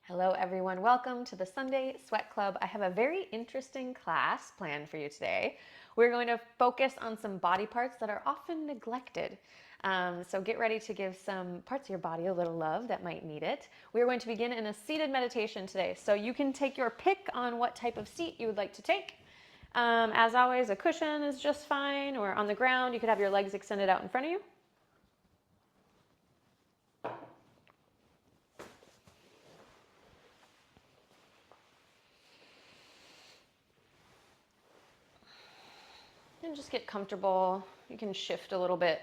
Hello, everyone. Welcome to the Sunday Sweat Club. I have a very interesting class planned for you today. We're going to focus on some body parts that are often neglected. So get ready to give some parts of your body a little love that might need it. We're going to begin in a seated meditation today. So you can take your pick on what type of seat you would like to take. As always, a cushion is just fine, or on the ground. You could have your legs extended out in front of you. And just get comfortable. You can shift a little bit.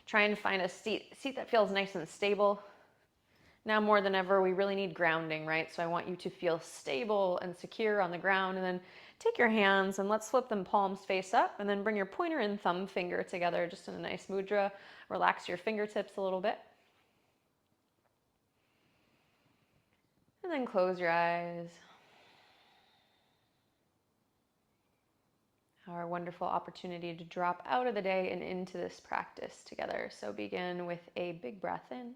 Try and find a seat that feels nice and stable. Now more than ever, we really need grounding, right? So I want you to feel stable and secure on the ground. And then take your hands and let's flip them palms face up. And then bring your pointer and thumb finger together just in a nice mudra. Relax your fingertips a little bit. And then close your eyes. Our wonderful opportunity to drop out of the day and into this practice together. So begin with a big breath in.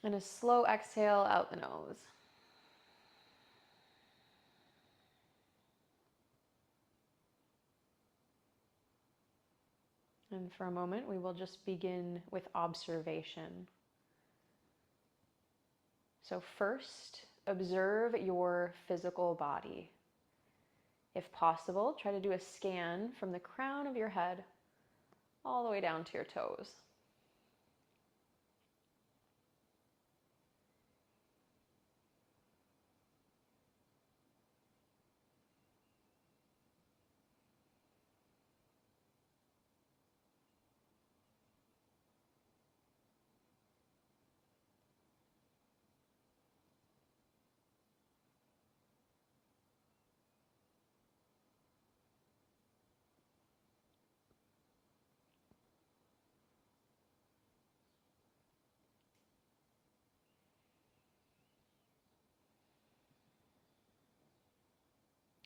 And a slow exhale out the nose. And for a moment, we will just begin with observation. So first, observe your physical body. If possible, try to do a scan from the crown of your head all the way down to your toes.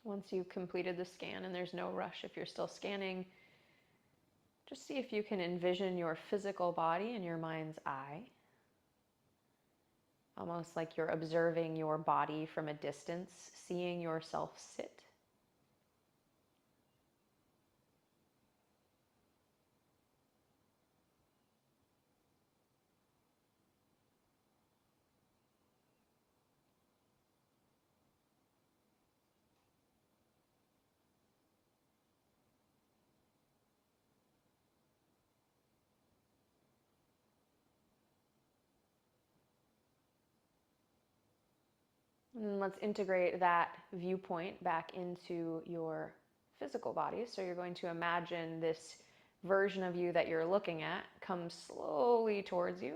Once you've completed the scan, and there's no rush if you're still scanning, just see if you can envision your physical body in your mind's eye. Almost like you're observing your body from a distance, seeing yourself sit. And let's integrate that viewpoint back into your physical body. So you're going to imagine this version of you that you're looking at come slowly towards you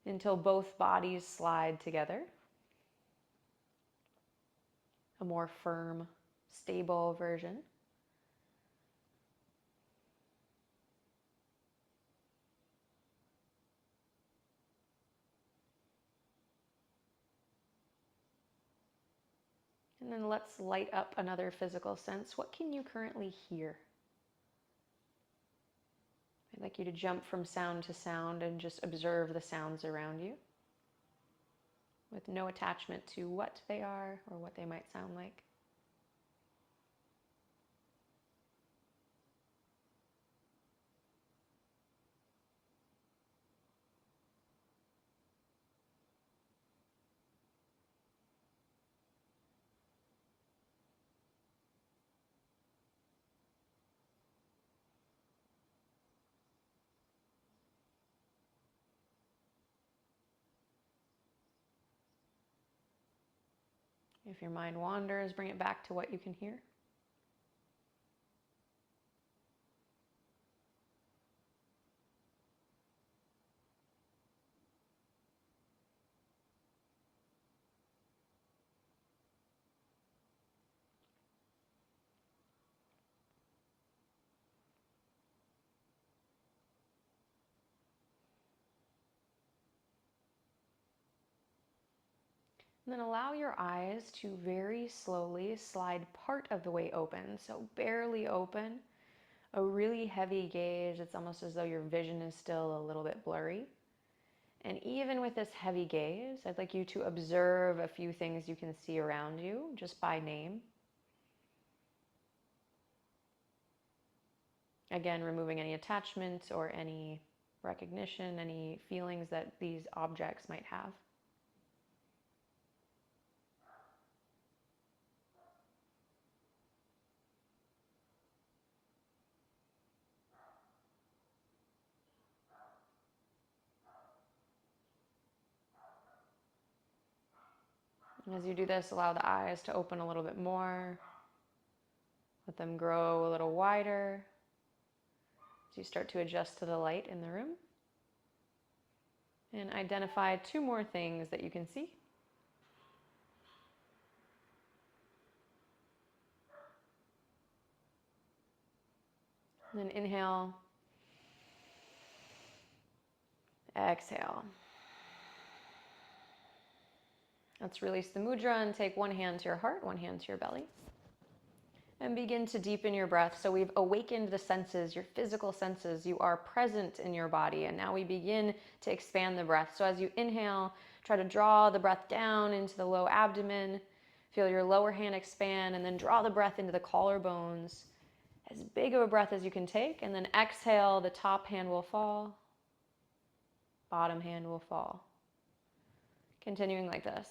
until both bodies slide together. A more firm, stable version. And then let's light up another physical sense. What can you currently hear? I'd like you to jump from sound to sound and just observe the sounds around you with no attachment to what they are or what they might sound like. If your mind wanders, bring it back to what you can hear. And then allow your eyes to very slowly slide part of the way open, so barely open. A really heavy gaze, it's almost as though your vision is still a little bit blurry. And even with this heavy gaze, I'd like you to observe a few things you can see around you just by name. Again, removing any attachment or any recognition, any feelings that these objects might have. And as you do this, allow the eyes to open a little bit more. Let them grow a little wider as you start to adjust to the light in the room. And identify two more things that you can see. And then inhale, exhale. Let's release the mudra and take one hand to your heart, one hand to your belly. And begin to deepen your breath. So we've awakened the senses, your physical senses. You are present in your body. And now we begin to expand the breath. So as you inhale, try to draw the breath down into the low abdomen. Feel your lower hand expand, and then draw the breath into the collarbones. As big of a breath as you can take. And then exhale, the top hand will fall. Bottom hand will fall. Continuing like this.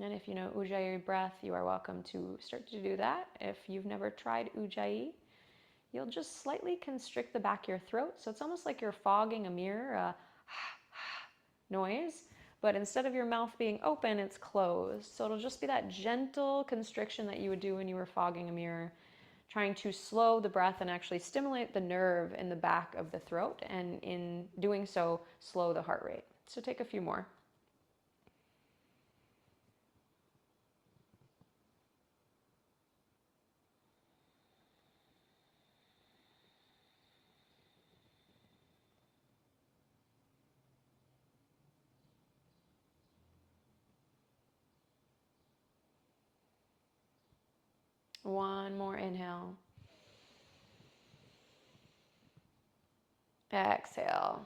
And if you know Ujjayi breath, you are welcome to start to do that. If you've never tried Ujjayi, you'll just slightly constrict the back of your throat. So it's almost like you're fogging a mirror, a noise, but instead of your mouth being open, it's closed. So it'll just be that gentle constriction that you would do when you were fogging a mirror, trying to slow the breath and actually stimulate the nerve in the back of the throat, and in doing so, slow the heart rate. So take a few more. One more inhale. Exhale.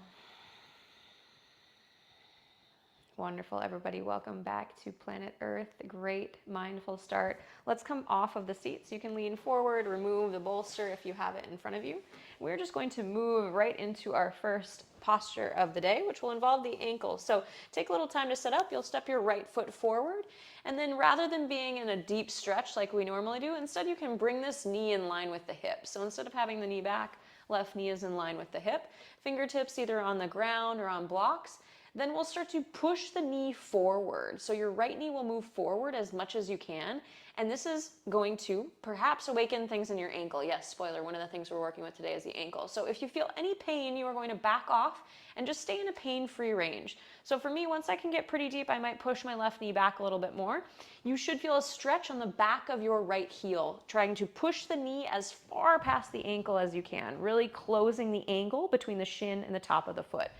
Wonderful, everybody. Welcome back to Planet Earth. Great mindful start. Let's come off of the seats. You can lean forward, remove the bolster if you have it in front of you. We're just going to move right into our first posture of the day, which will involve the ankles. So take a little time to set up. You'll step your right foot forward, and then rather than being in a deep stretch like we normally do, instead you can bring this knee in line with the hip. So instead of having the knee back, left knee is in line with the hip. Fingertips either on the ground or on blocks. Then we'll start to push the knee forward. So your right knee will move forward as much as you can. And this is going to perhaps awaken things in your ankle. Yes, spoiler, one of the things we're working with today is the ankle. So if you feel any pain, you are going to back off and just stay in a pain-free range. So for me, once I can get pretty deep, I might push my left knee back a little bit more. You should feel a stretch on the back of your right heel, trying to push the knee as far past the ankle as you can, really closing the angle between the shin and the top of the foot.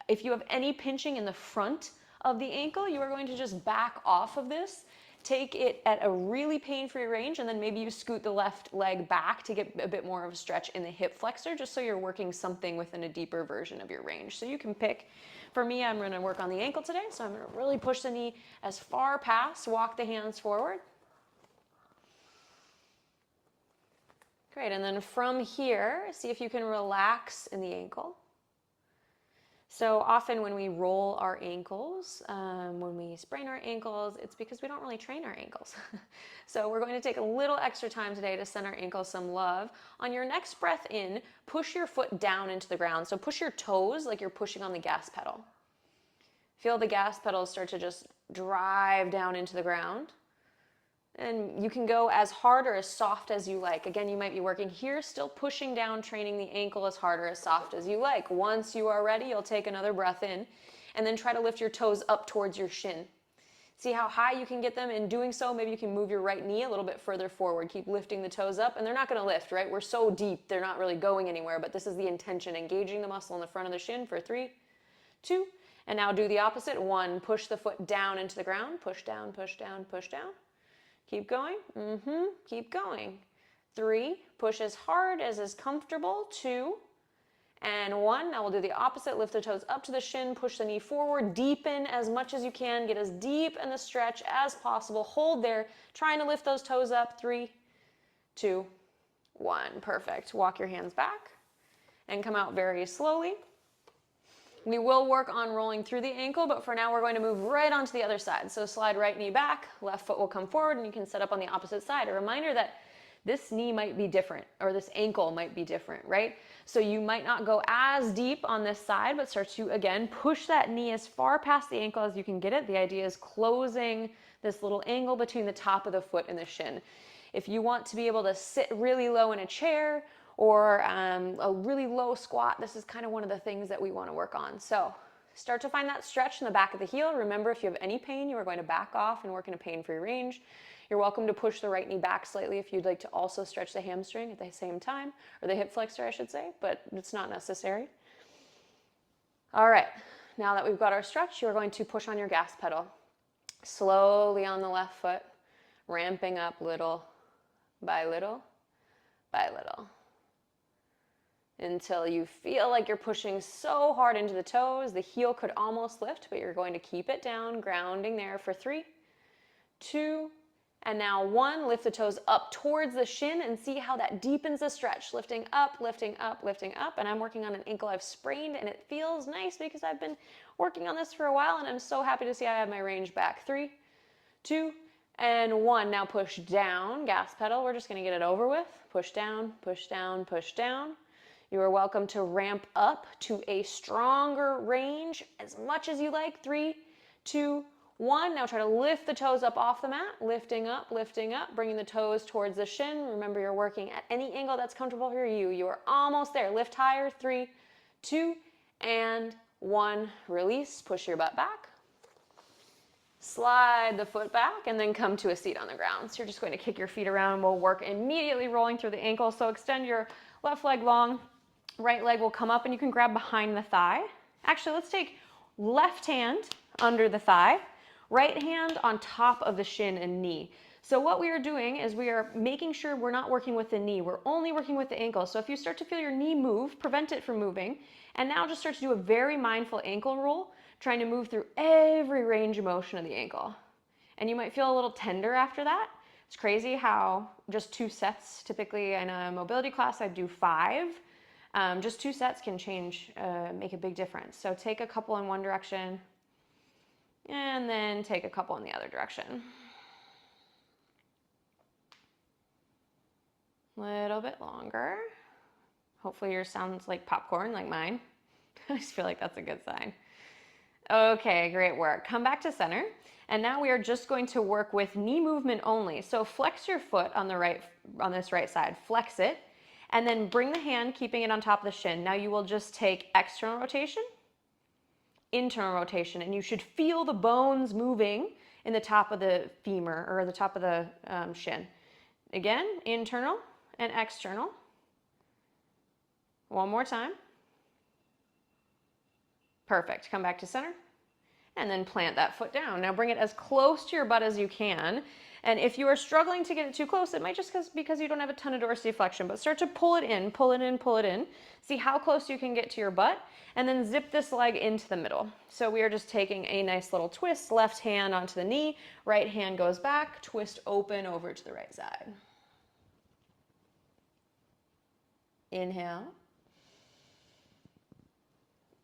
If you have any pinching in the front of the ankle, you are going to just back off of this. Take it at a really pain-free range, and then maybe you scoot the left leg back to get a bit more of a stretch in the hip flexor, just so you're working something within a deeper version of your range. So you can pick. For me, I'm going to work on the ankle today, so I'm going to really push the knee as far past, walk the hands forward. Great, and then from here, see if you can relax in the ankle. So often when we roll our ankles, when we sprain our ankles, it's because we don't really train our ankles. So we're going to take a little extra time today to send our ankles some love. On your next breath in, push your foot down into the ground. So push your toes like you're pushing on the gas pedal. Feel the gas pedal start to just drive down into the ground. And you can go as hard or as soft as you like. Again, you might be working here, still pushing down, training the ankle as hard or as soft as you like. Once you are ready, you'll take another breath in, and then try to lift your toes up towards your shin. See how high you can get them. In doing so, maybe you can move your right knee a little bit further forward. Keep lifting the toes up, and they're not going to lift, right? We're so deep, they're not really going anywhere, but this is the intention, engaging the muscle in the front of the shin for 3, 2, and now do the opposite. 1, push the foot down into the ground. Push down, push down, push down. Keep going. Keep going. 3, push as hard as is comfortable, 2, and 1. Now we'll do the opposite. Lift the toes up to the shin, push the knee forward, deepen as much as you can, get as deep in the stretch as possible. Hold there, trying to lift those toes up. 3, 2, 1. Perfect. Walk your hands back and come out very slowly. We will work on rolling through the ankle, but for now we're going to move right onto the other side. So slide right knee back, left foot will come forward, and you can set up on the opposite side. A reminder that this knee might be different, or this ankle might be different, right? So you might not go as deep on this side, but start to, again, push that knee as far past the ankle as you can get it. The idea is closing this little angle between the top of the foot and the shin. If you want to be able to sit really low in a chair, or a really low squat, this is kind of one of the things that we want to work on. So start to find that stretch in the back of the heel. Remember, if you have any pain, you are going to back off and work in a pain-free range. You're welcome to push the right knee back slightly if you'd like to also stretch the hamstring at the same time, or the hip flexor, I should say, but it's not necessary. All right, now that we've got our stretch, you're going to push on your gas pedal. Slowly on the left foot, ramping up little by little by little, until you feel like you're pushing so hard into the toes, the heel could almost lift, but you're going to keep it down, grounding there for 3, 2, and now 1. Lift the toes up towards the shin and see how that deepens the stretch. Lifting up, lifting up, lifting up. And I'm working on an ankle I've sprained, and it feels nice because I've been working on this for a while, and I'm so happy to see I have my range back. 3, 2, and 1. Now push down, gas pedal. We're just going to get it over with. Push down, push down, push down. You are welcome to ramp up to a stronger range as much as you like. 3, 2, 1. Now try to lift the toes up off the mat. Lifting up, bringing the toes towards the shin. Remember, you're working at any angle that's comfortable for you. You are almost there. Lift higher. 3, 2, and 1. Release. Push your butt back. Slide the foot back and then come to a seat on the ground. So you're just going to kick your feet around. We'll work immediately rolling through the ankle. So extend your left leg long. Right leg will come up and you can grab behind the thigh. Actually, let's take left hand under the thigh, right hand on top of the shin and knee. So what we are doing is we are making sure we're not working with the knee. We're only working with the ankle. So if you start to feel your knee move, prevent it from moving. And now just start to do a very mindful ankle roll, trying to move through every range of motion of the ankle. And you might feel a little tender after that. It's crazy how just 2 sets, typically in a mobility class, I do 5. Just 2 sets can change, make a big difference. So take a couple in one direction and then take a couple in the other direction. Little bit longer. Hopefully yours sounds like popcorn like mine. I just feel like that's a good sign. Okay, great work. Come back to center. And now we are just going to work with knee movement only. So flex your foot on this right side. Flex it. And then bring the hand, keeping it on top of the shin. Now you will just take external rotation, internal rotation, and you should feel the bones moving in the top of the femur or the top of the shin. Again, internal and external. One more time. Perfect. Come back to center and then plant that foot down. Now bring it as close to your butt as you can. And if you are struggling to get it too close, it might just because you don't have a ton of dorsiflexion, but start to pull it in, pull it in, pull it in. See how close you can get to your butt, and then zip this leg into the middle. So we are just taking a nice little twist, left hand onto the knee, right hand goes back, twist open over to the right side. Inhale.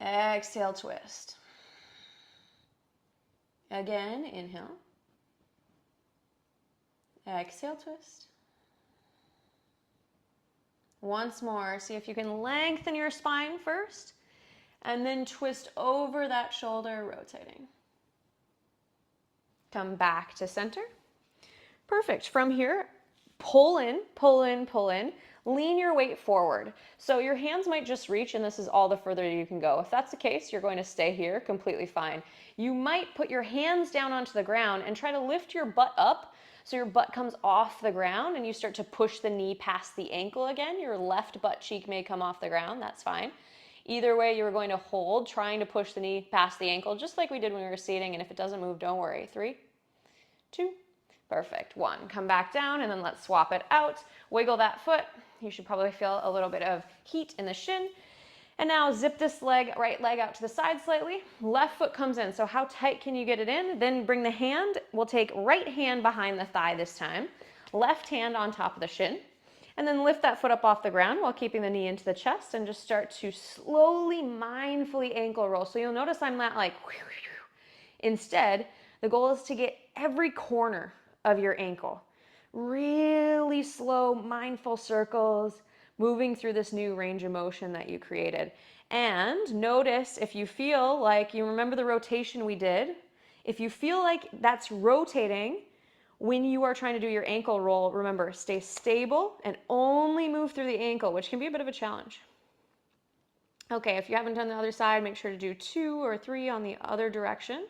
Exhale, twist. Again, inhale. Exhale, twist. Once more, see if you can lengthen your spine first, and then twist over that shoulder, rotating. Come back to center. Perfect. From here, pull in, pull in, pull in. Lean your weight forward. So your hands might just reach, and this is all the further you can go. If that's the case, you're going to stay here, completely fine. You might put your hands down onto the ground and try to lift your butt up so your butt comes off the ground and you start to push the knee past the ankle again. Your left butt cheek may come off the ground, that's fine. Either way, you're going to hold, trying to push the knee past the ankle, just like we did when we were seating, and if it doesn't move, don't worry. 3, 2, Perfect. 1. Come back down, and then let's swap it out. Wiggle that foot. You should probably feel a little bit of heat in the shin. And now zip this leg, right leg out to the side slightly. Left foot comes in. So how tight can you get it in? Then bring the hand. We'll take right hand behind the thigh this time. Left hand on top of the shin. And then lift that foot up off the ground while keeping the knee into the chest and just start to slowly, mindfully ankle roll. So you'll notice I'm not like, instead, the goal is to get every corner of your ankle. Really slow, mindful circles, moving through this new range of motion that you created. And notice if you feel like, you remember the rotation we did? If you feel like that's rotating when you are trying to do your ankle roll, remember, stay stable and only move through the ankle, which can be a bit of a challenge. Okay, if you haven't done the other side, make sure to do 2 or 3 on the other direction.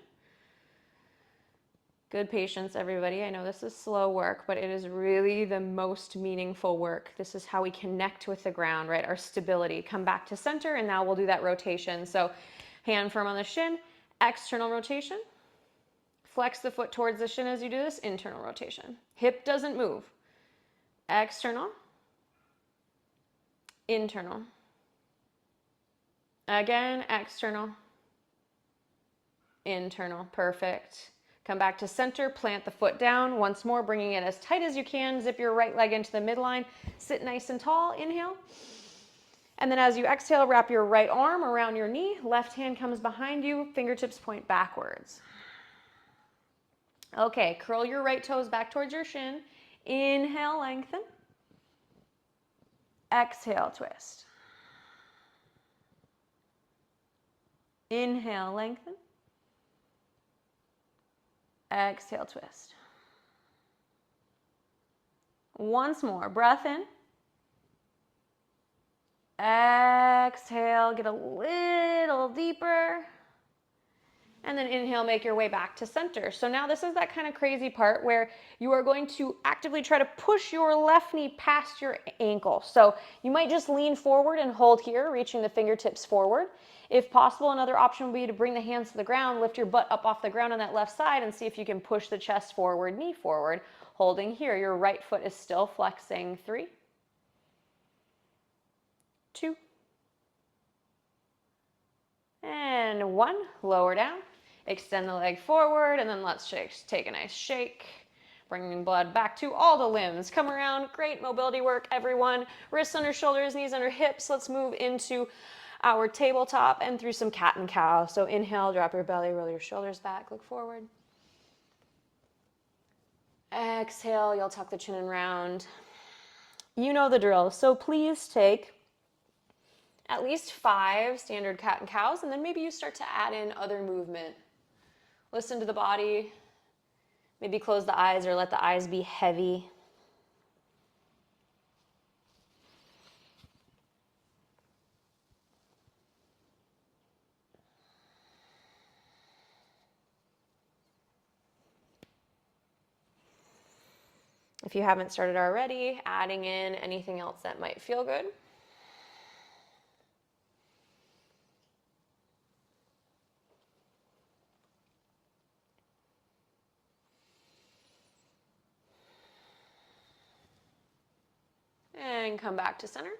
Good patience, everybody. I know this is slow work, but it is really the most meaningful work. This is how we connect with the ground, right? Our stability. Come back to center, and now we'll do that rotation. So hand firm on the shin, external rotation. Flex the foot towards the shin as you do this, internal rotation. Hip doesn't move. External, internal. Again, external, internal. Perfect. Come back to center, plant the foot down. Once more, bringing it as tight as you can. Zip your right leg into the midline. Sit nice and tall. Inhale. And then as you exhale, wrap your right arm around your knee. Left hand comes behind you. Fingertips point backwards. Okay, curl your right toes back towards your shin. Inhale, lengthen. Exhale, twist. Inhale, lengthen. Exhale, twist. Once more, breath in. Exhale, get a little deeper. And then inhale, make your way back to center. So now this is that kind of crazy part where you are going to actively try to push your left knee past your ankle. So you might just lean forward and hold here, reaching the fingertips forward. If possible, another option would be to bring the hands to the ground, lift your butt up off the ground on that left side and see if you can push the chest forward, knee forward, holding here. Your right foot is still flexing. 3, 2, and 1. Lower down. Extend the leg forward, and then let's take a nice shake. Bringing blood back to all the limbs. Come around. Great mobility work, everyone. Wrists under shoulders, knees under hips. Let's move into our tabletop and through some cat and cow. So inhale, drop your belly, roll your shoulders back, look forward. Exhale, you'll tuck the chin and round. You know the drill. So please take at least 5 standard cat and cows, and then maybe you start to add in other movement. Listen to the body. Maybe close the eyes or let the eyes be heavy. If you haven't started already, adding in anything else that might feel good. And come back to center.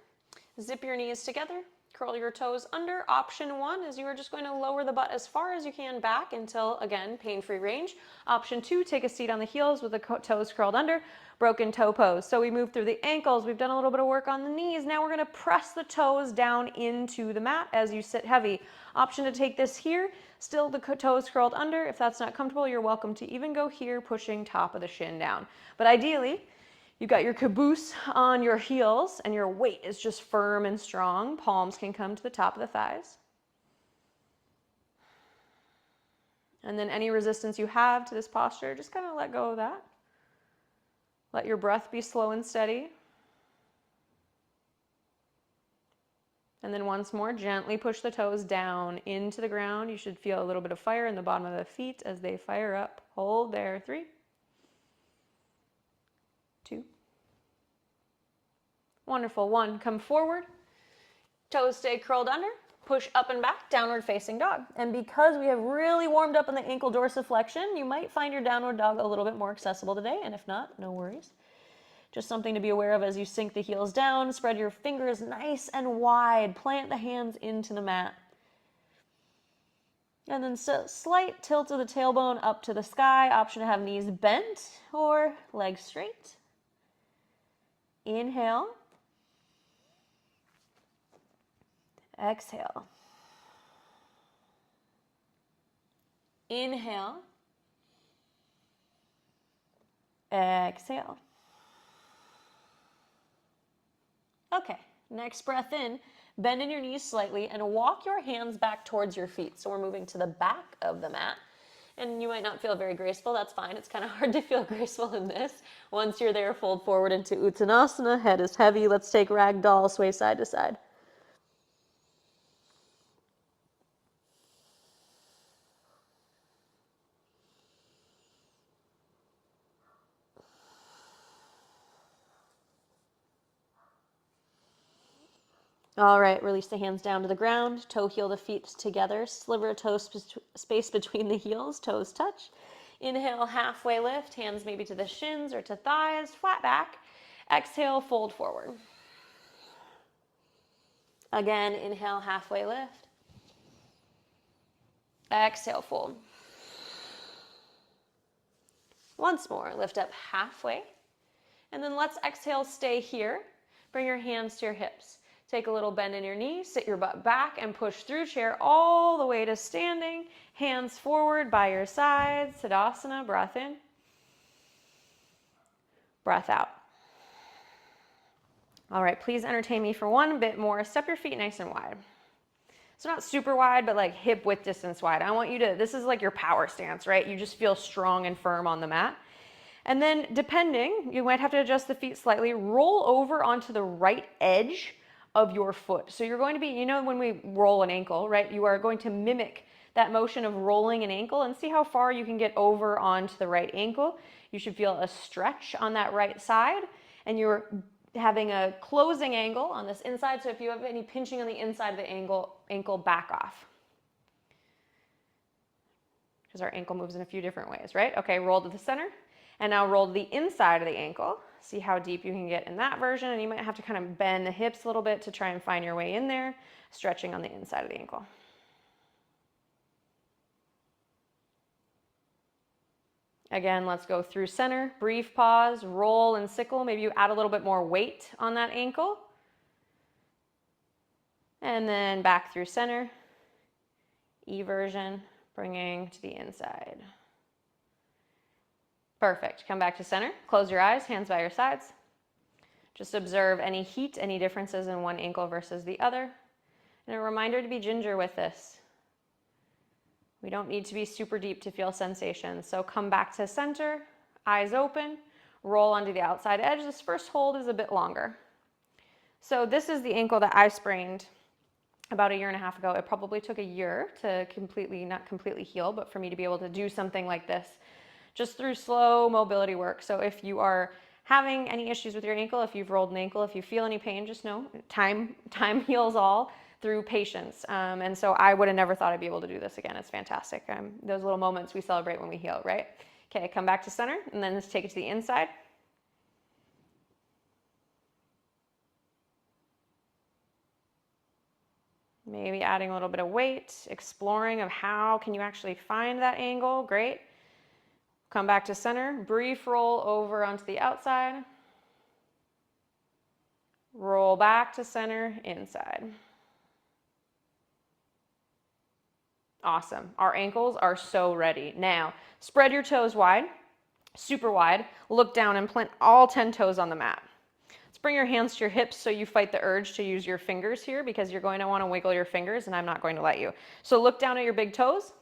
Zip your knees together. Curl your toes under. Option 1 is you are just going to lower the butt as far as you can back until, again, pain-free range. Option 2, take a seat on the heels with the toes curled under. Broken toe pose. So we move through the ankles. We've done a little bit of work on the knees. Now we're going to press the toes down into the mat as you sit heavy. Option to take this here. Still the toes curled under. If that's not comfortable, you're welcome to even go here, pushing top of the shin down. But ideally, you've got your caboose on your heels and your weight is just firm and strong. Palms can come to the top of the thighs. And then any resistance you have to this posture, just kind of let go of that. Let your breath be slow and steady. And then once more, gently push the toes down into the ground. You should feel a little bit of fire in the bottom of the feet as they fire up. Hold there. 3, 2. Wonderful. 1, come forward. Toes stay curled under. push up and back, downward facing dog. And because we have really warmed up in the ankle dorsiflexion, you might find your downward dog a little bit more accessible today, and if not, no worries. Just something to be aware of as you sink the heels down. Spread your fingers nice and wide. Plant the hands into the mat. And then slight tilt of the tailbone up to the sky. Option to have knees bent or legs straight. Inhale. Exhale. Inhale. Exhale. Okay, next breath in. Bend in your knees slightly and walk your hands back towards your feet. So we're moving to the back of the mat. And you might not feel very graceful. That's fine. It's kind of hard to feel graceful in this. Once you're there, fold forward into Uttanasana. Head is heavy. Let's take ragdoll, sway side to side. All right, release the hands down to the ground, toe heel the feet together, sliver of toe space between the heels, toes touch. Inhale, halfway lift, hands maybe to the shins or to thighs, flat back. Exhale, fold forward. Again, inhale, halfway lift. Exhale, fold. Once more, lift up halfway. And then let's exhale, stay here. Bring your hands to your hips. Take a little bend in your knees, sit your butt back and push through chair all the way to standing. Hands forward by your sides, Tadasana, breath in. Breath out. All right, please entertain me for one bit more. Step your feet nice and wide. So not super wide, but like hip width distance wide. I want you to, this is like your power stance, right? You just feel strong and firm on the mat. And then depending, you might have to adjust the feet slightly. Roll over onto the right edge of your foot. So you're going to be, you know, when we roll an ankle, right? You are going to mimic that motion of rolling an ankle and see how far you can get over onto the right ankle. You should feel a stretch on that right side, and you're having a closing angle on this inside. So if you have any pinching on the inside of the ankle back off. Because our ankle moves in a few different ways, right? Okay, roll to the center. And now roll to the inside of the ankle. See how deep you can get in that version. And you might have to kind of bend the hips a little bit to try and find your way in there, stretching on the inside of the ankle. Again, let's go through center, brief pause, roll and sickle. Maybe you add a little bit more weight on that ankle. And then back through center, eversion, bringing to the inside. Perfect. Come back to center. Close your eyes, hands by your sides. Just observe any heat, any differences in one ankle versus the other. And a reminder to be ginger with this. We don't need to be super deep to feel sensation. So come back to center, eyes open, roll onto the outside edge. This first hold is a bit longer. So this is the ankle that I sprained about 1.5 years ago. It probably took a year to not completely heal, but for me to be able to do something like this just through slow mobility work. So if you are having any issues with your ankle, if you've rolled an ankle, if you feel any pain, just know time heals all through patience. And so I would have never thought I'd be able to do this again. It's fantastic. Those little moments we celebrate when we heal, right? Okay, come back to center and then let's take it to the inside. Maybe adding a little bit of weight, exploring of how can you actually find that angle. Great. Come back to center, brief roll over onto the outside. Roll back to center, inside. Awesome. Our ankles are so ready. Now, spread your toes wide, super wide. Look down and plant all 10 toes on the mat. Let's bring your hands to your hips so you fight the urge to use your fingers here because you're going to want to wiggle your fingers and I'm not going to let you. So look down at your big toes.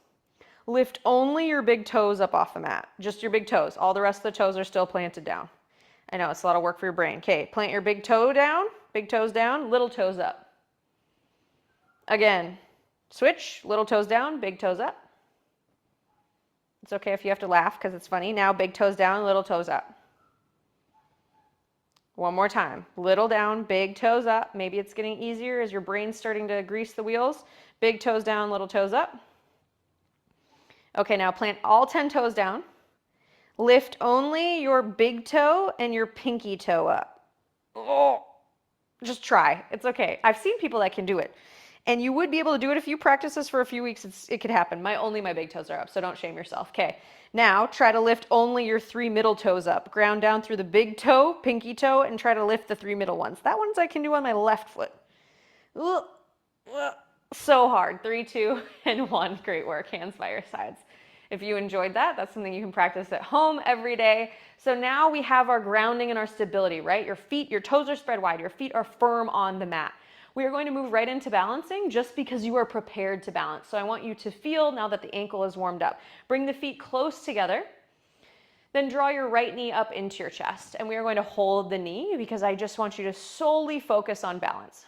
Lift only your big toes up off the mat. Just your big toes. All the rest of the toes are still planted down. I know, it's a lot of work for your brain. Okay, plant your big toe down, big toes down, little toes up. Again, switch, little toes down, big toes up. It's okay if you have to laugh because it's funny. Now big toes down, little toes up. One more time. Little down, big toes up. Maybe it's getting easier as your brain's starting to grease the wheels. Big toes down, little toes up. Okay, now plant all 10 toes down. Lift only your big toe and your pinky toe up. Oh, just try. It's okay. I've seen people that can do it. And you would be able to do it if you practice this for a few weeks. It could happen. Only my big toes are up, so don't shame yourself. Okay, now try to lift only your 3 middle toes up. Ground down through the big toe, pinky toe, and try to lift the 3 middle ones. That one's I can do on my left foot. So hard. 3, 2, and 1. Great work. Hands by your sides. If you enjoyed that, that's something you can practice at home every day. So now we have our grounding and our stability, right? Your feet, your toes are spread wide. Your feet are firm on the mat. We are going to move right into balancing just because you are prepared to balance. So I want you to feel now that the ankle is warmed up. Bring the feet close together. Then draw your right knee up into your chest. And we are going to hold the knee because I just want you to solely focus on balance.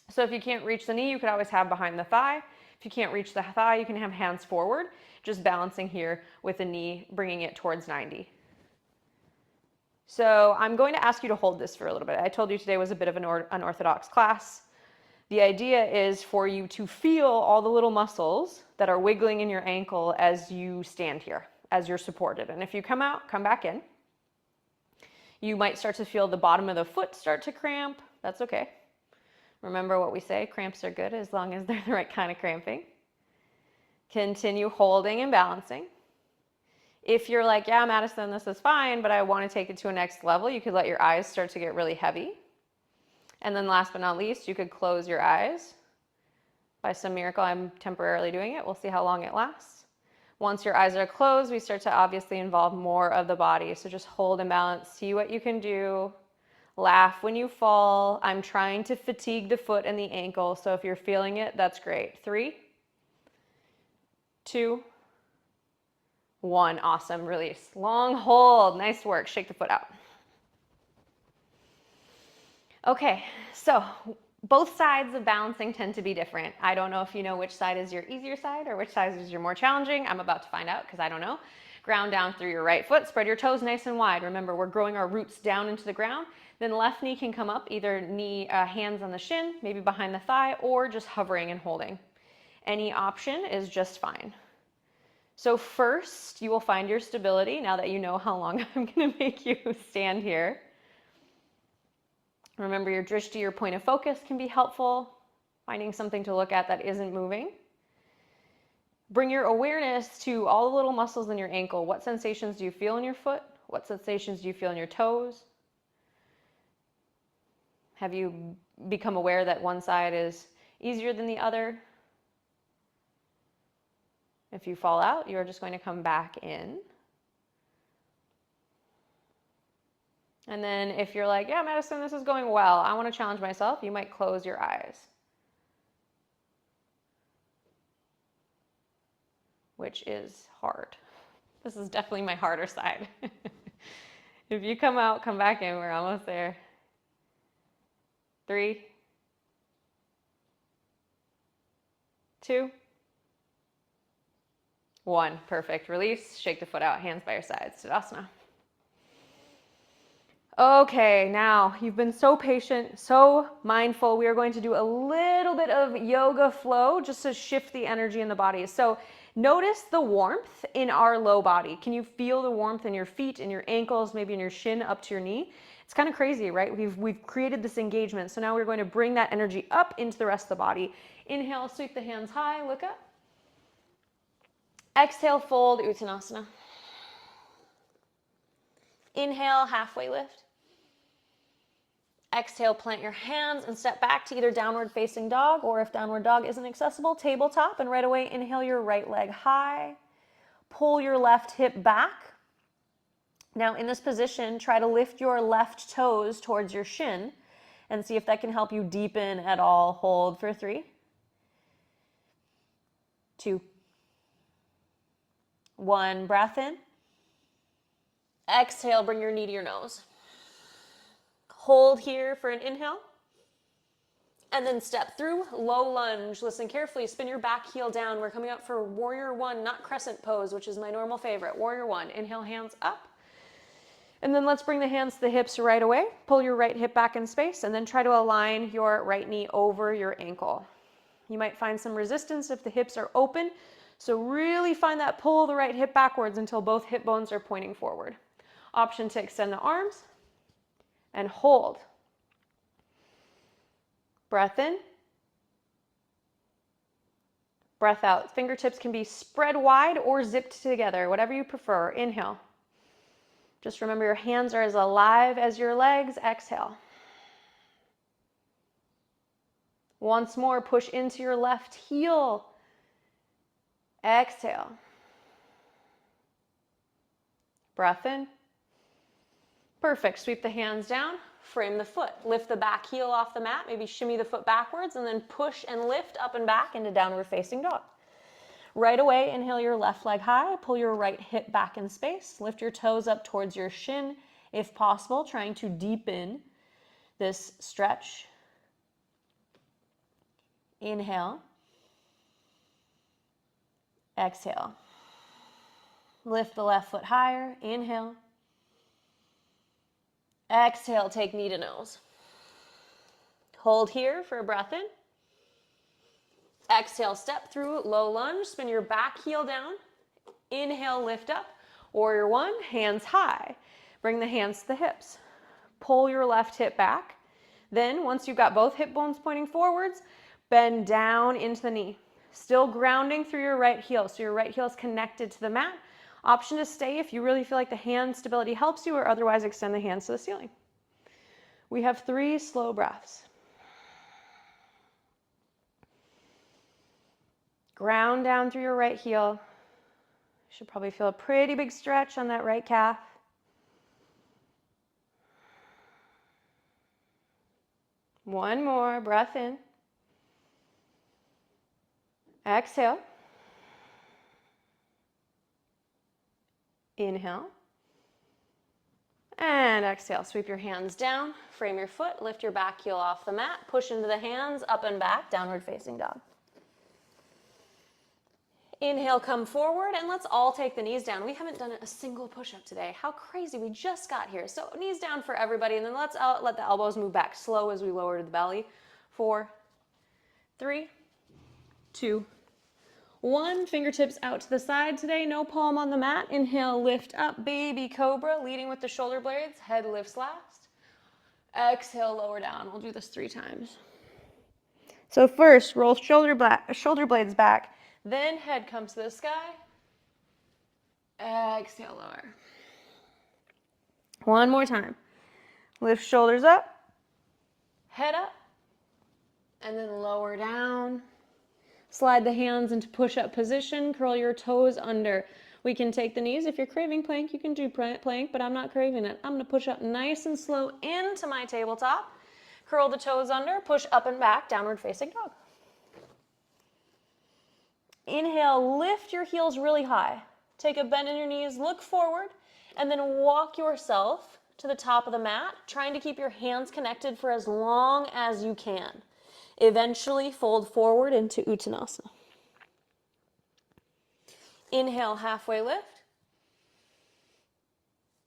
So if you can't reach the knee, you could always have behind the thigh. If you can't reach the thigh, you can have hands forward, just balancing here with the knee, bringing it towards 90. So I'm going to ask you to hold this for a little bit. I told you today was a bit of an unorthodox class. The idea is for you to feel all the little muscles that are wiggling in your ankle as you stand here, as you're supported. And if you come out, come back in. You might start to feel the bottom of the foot start to cramp. That's okay. Remember what we say, cramps are good as long as they're the right kind of cramping. Continue holding and balancing. If you're like, yeah, Madison, this is fine, but I want to take it to a next level, you could let your eyes start to get really heavy. And then last but not least, you could close your eyes. By some miracle, I'm temporarily doing it. We'll see how long it lasts. Once your eyes are closed, we start to obviously involve more of the body. So just hold and balance, see what you can do. Laugh when you fall. I'm trying to fatigue the foot and the ankle, so if you're feeling it, that's great. 3, 2, 1. Awesome. Release. Long hold. Nice work. Shake the foot out. Okay, so both sides of balancing tend to be different. I don't know if you know which side is your easier side or which side is your more challenging. I'm about to find out because I don't know. Ground down through your right foot. Spread your toes nice and wide. Remember, we're growing our roots down into the ground. Then left knee can come up, either hands on the shin, maybe behind the thigh, or just hovering and holding. Any option is just fine. So first, you will find your stability now that you know how long I'm going to make you stand here. Remember, your drishti, your point of focus, can be helpful. Finding something to look at that isn't moving. Bring your awareness to all the little muscles in your ankle. What sensations do you feel in your foot? What sensations do you feel in your toes? Have you become aware that one side is easier than the other? If you fall out, you're just going to come back in. And then if you're like, yeah, Madison, this is going well, I want to challenge myself, you might close your eyes. Which is hard. This is definitely my harder side. If you come out, come back in, we're almost there. 3, 2, 1. Perfect. Release. Shake the foot out. Hands by your sides. Tadasana. Okay, now you've been so patient, so mindful. We are going to do a little bit of yoga flow just to shift the energy in the body. So notice the warmth in our low body. Can you feel the warmth in your feet, in your ankles, maybe in your shin up to your knee? It's kind of crazy, right? We've created this engagement. So now we're going to bring that energy up into the rest of the body. Inhale, sweep the hands high, look up. Exhale, fold, Uttanasana. Inhale, halfway lift. Exhale, plant your hands and step back to either downward facing dog, or if downward dog isn't accessible, tabletop. And right away, inhale your right leg high. Pull your left hip back. Now in this position, try to lift your left toes towards your shin and see if that can help you deepen at all. Hold for 3, 2, 1. Breath in. Exhale, bring your knee to your nose. Hold here for an inhale. And then step through, low lunge. Listen carefully, spin your back heel down. We're coming up for warrior 1, not crescent pose, which is my normal favorite. Warrior 1, inhale, hands up. And then let's bring the hands to the hips right away. Pull your right hip back in space and then try to align your right knee over your ankle. You might find some resistance if the hips are open. So really find that pull the right hip backwards until both hip bones are pointing forward. Option to extend the arms and hold. Breath in. Breath out. Fingertips can be spread wide or zipped together, whatever you prefer. Inhale. Just remember your hands are as alive as your legs. Exhale. Once more, push into your left heel. Exhale. Breath in. Perfect. Sweep the hands down. Frame the foot. Lift the back heel off the mat. Maybe shimmy the foot backwards and then push and lift up and back into downward facing dog. Right away, inhale your left leg high. Pull your right hip back in space. Lift your toes up towards your shin, if possible, trying to deepen this stretch. Inhale. Exhale. Lift the left foot higher. Inhale. Exhale, take knee to nose. Hold here for a breath in. Exhale, step through, low lunge, spin your back heel down. Inhale, lift up. Warrior one, hands high. Bring the hands to the hips. Pull your left hip back. Then, once you've got both hip bones pointing forwards, bend down into the knee. Still grounding through your right heel, so your right heel is connected to the mat. Option to stay if you really feel like the hand stability helps you, or otherwise extend the hands to the ceiling. We have 3 slow breaths. Ground down through your right heel. You should probably feel a pretty big stretch on that right calf. One more, breath in. Exhale. Inhale. And exhale. Sweep your hands down, frame your foot, lift your back heel off the mat, push into the hands, up and back, downward facing dog. Inhale, come forward, and let's all take the knees down. We haven't done a single push-up today. How crazy, we just got here. So knees down for everybody, and then let's let the elbows move back slow as we lower to the belly. 4, 3, 2, 1. Fingertips out to the side today, no palm on the mat. Inhale, lift up, baby cobra, leading with the shoulder blades. Head lifts last. Exhale, lower down. We'll do this 3 times. So first, roll shoulder blades back. Then head comes to the sky. Exhale, lower. One more time. Lift shoulders up, head up, and then lower down. Slide the hands into push-up position. Curl your toes under. We can take the knees. If you're craving plank, you can do plank, but I'm not craving it. I'm going to push up nice and slow into my tabletop. Curl the toes under, push up and back, downward facing dog. Inhale, lift your heels really high. Take a bend in your knees, look forward, and then walk yourself to the top of the mat, trying to keep your hands connected for as long as you can. Eventually fold forward into Uttanasana. Inhale, halfway lift.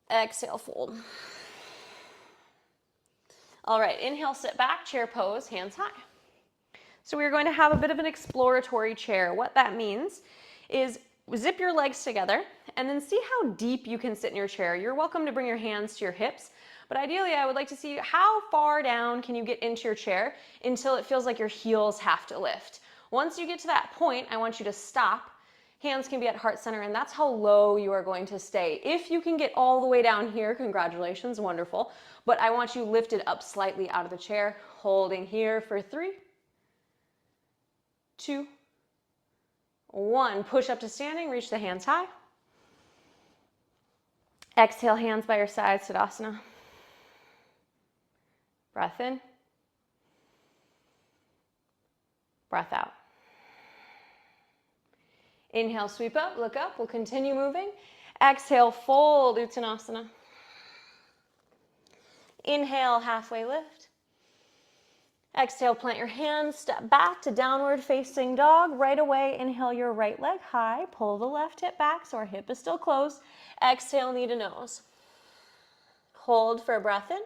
Exhale, fold. All right, inhale, sit back, chair pose, hands high. So we're going to have a bit of an exploratory chair. What that means is zip your legs together and then see how deep you can sit in your chair. You're welcome to bring your hands to your hips, but ideally I would like to see how far down can you get into your chair until it feels like your heels have to lift. Once you get to that point, I want you to stop. Hands can be at heart center, and that's how low you are going to stay. If you can get all the way down here, congratulations, wonderful. But I want you lifted up slightly out of the chair, holding here for 3, 2, 1. Push up to standing, reach the hands high. Exhale, hands by your side, Tadasana. Breath in. Breath out. Inhale, sweep up, look up. We'll continue moving. Exhale, fold, Uttanasana. Inhale, halfway lift. Exhale, plant your hands, step back to downward facing dog. Right away, inhale your right leg high. Pull the left hip back so our hip is still closed. Exhale, knee to nose. Hold for a breath in.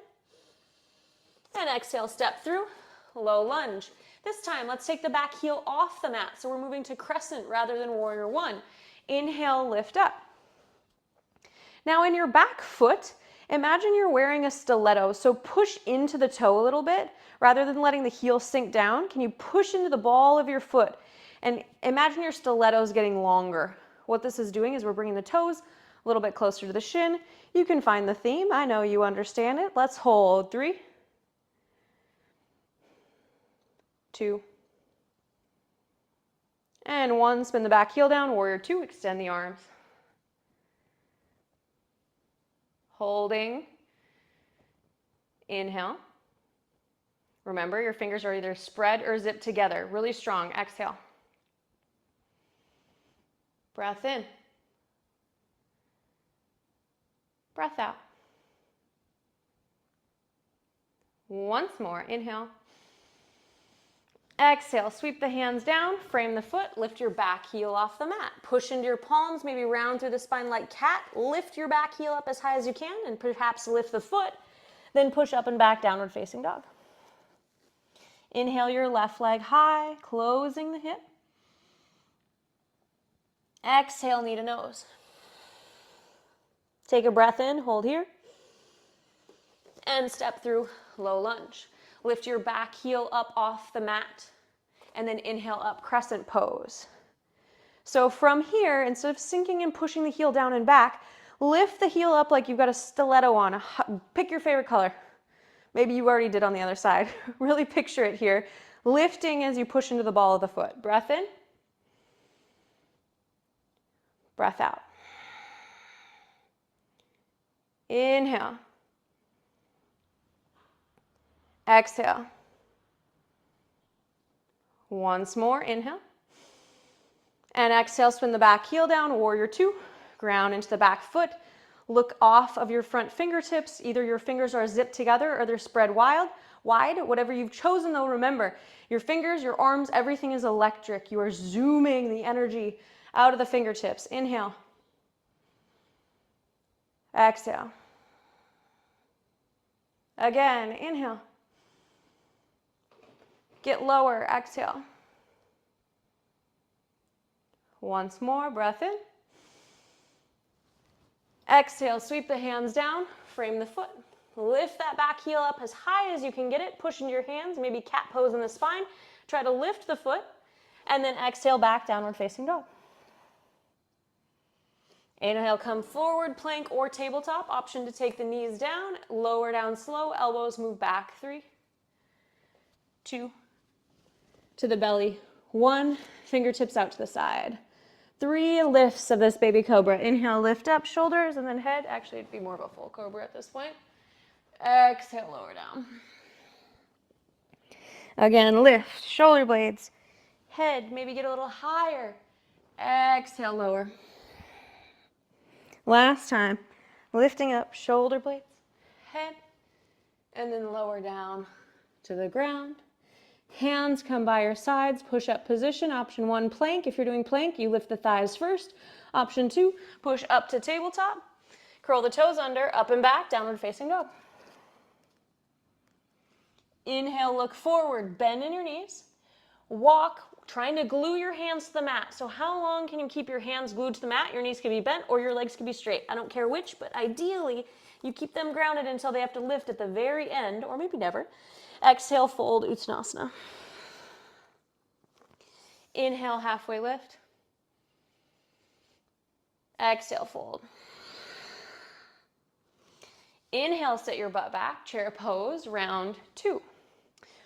And exhale, step through, low lunge. This time, let's take the back heel off the mat. So we're moving to crescent rather than warrior one. Inhale, lift up. Now in your back foot, imagine you're wearing a stiletto. So push into the toe a little bit rather than letting the heel sink down. Can you push into the ball of your foot? And imagine your stilettos getting longer. What this is doing is we're bringing the toes a little bit closer to the shin. You can find the theme. I know you understand it. Let's hold. 3, 2, and 1. Spin the back heel down. Warrior 2. Extend the arms. Holding. Inhale. Remember, your fingers are either spread or zipped together. Really strong. Exhale. Breath in. Breath out. Once more. Inhale. Exhale. Sweep the hands down. Frame the foot. Lift your back heel off the mat. Push into your palms. Maybe round through the spine like cat. Lift your back heel up as high as you can and perhaps lift the foot. Then push up and back, downward facing dog. Inhale your left leg high, closing the hip. Exhale, knee to nose. Take a breath in, hold here. And step through low lunge. Lift your back heel up off the mat. And then inhale up, crescent pose. So from here, instead of sinking and pushing the heel down and back, lift the heel up like you've got a stiletto on. Pick your favorite color. Maybe you already did on the other side. Really picture it here. Lifting as you push into the ball of the foot. Breath in. Breath out. Inhale. Exhale. Once more, inhale. And exhale, spin the back heel down, warrior 2. Ground into the back foot. Look off of your front fingertips. Either your fingers are zipped together or they're spread wide. Whatever you've chosen though, remember, your fingers, your arms, everything is electric. You are zooming the energy out of the fingertips. Inhale. Exhale. Again, inhale. Get lower, exhale. Once more, breath in. Exhale, sweep the hands down, frame the foot. Lift that back heel up as high as you can get it. Push into your hands, maybe cat pose in the spine. Try to lift the foot, and then exhale back, downward facing dog. Inhale, come forward, plank or tabletop. Option to take the knees down, lower down slow, elbows move back. 3, 2, to the belly. 1, fingertips out to the side. 3 lifts of this baby cobra. Inhale, lift up, shoulders, and then head. Actually, it'd be more of a full cobra at this point. Exhale, lower down. Again, lift, shoulder blades, head, maybe get a little higher. Exhale, lower. Last time, lifting up, shoulder blades, head, and then lower down to the ground. Hands come by your sides, push up position. Option 1, plank. If you're doing plank, you lift the thighs first. Option 2, push up to tabletop. Curl the toes under, up and back, downward facing dog. Inhale, look forward, bend in your knees. Walk, trying to glue your hands to the mat. So how long can you keep your hands glued to the mat? Your knees can be bent or your legs can be straight. I don't care which, but ideally, you keep them grounded until they have to lift at the very end, or maybe never. Exhale, fold, Uttanasana. Inhale, halfway lift. Exhale, fold. Inhale, sit your butt back, chair pose, round 2.